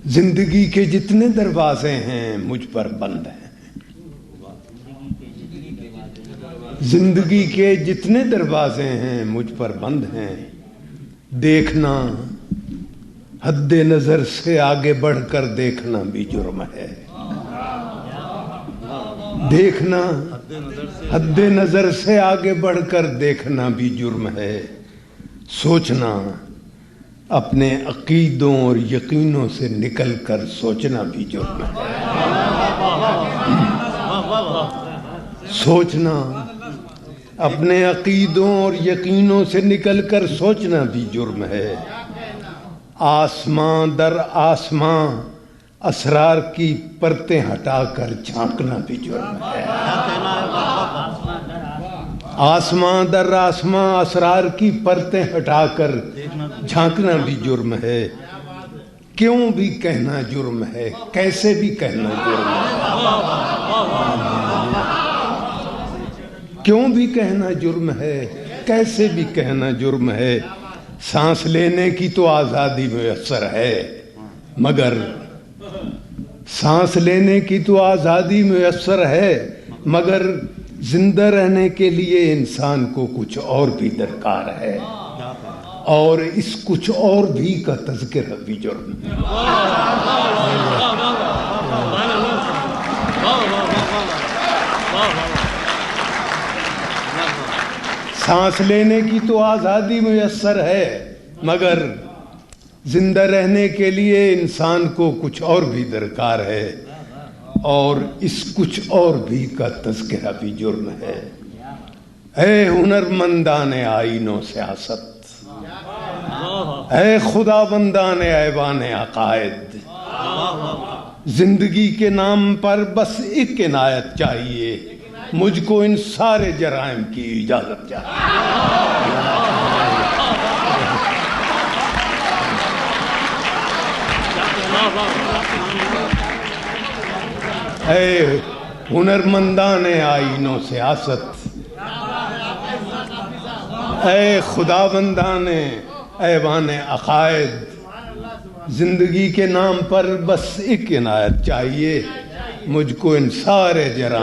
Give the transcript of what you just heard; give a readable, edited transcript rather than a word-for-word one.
زندگی کے جتنے دروازے ہیں مجھ پر بند ہیں، زندگی کے جتنے دروازے ہیں مجھ پر بند ہیں، دیکھنا حد نظر سے آگے بڑھ کر دیکھنا بھی جرم ہے، دیکھنا حد نظر سے آگے بڑھ کر دیکھنا بھی جرم ہے، سوچنا اپنے عقیدوں اور یقینوں سے نکل کر سوچنا بھی جرم ہے، سوچنا اپنے عقیدوں اور یقینوں سے نکل کر سوچنا بھی جرم ہے، آسمان در آسمان اسرار کی پرتیں ہٹا کر جھانکنا بھی جرم ہے، آسمان در آسمان اسرار کی پرتیں ہٹا کر جھانکنا بھی جرم ہے، کیوں بھی کہنا جرم ہے، کیسے بھی کہنا جرم ہے، کیوں بھی کہنا جرم ہے، کیسے بھی کہنا جرم ہے، سانس لینے کی تو آزادی میسر ہے مگر سانس لینے کی تو آزادی میسر ہے مگر زندہ رہنے کے لیے انسان کو کچھ اور بھی درکار ہے، اور اس کچھ اور بھی کا تذکرہ بھی جرم ہے، سانس لینے کی تو آزادی میسر ہے مگر زندہ رہنے کے لیے انسان کو کچھ اور بھی درکار ہے، اور اس کچھ اور بھی کا تذکرہ بھی جرم ہے، اے ہنرمندان آئین و سیاست، اے خدا بندان ایوان عقائد، زندگی کے نام پر بس ایک عنایت چاہیے، مجھ کو ان سارے جرائم کی اجازت چاہیے، اے ہنرمندان آئین و سیاست، اے خدا بندان ایوان عقائد، زندگی کے نام پر بس ایک عنایت چاہیے، مجھ کو ان سارے جرائم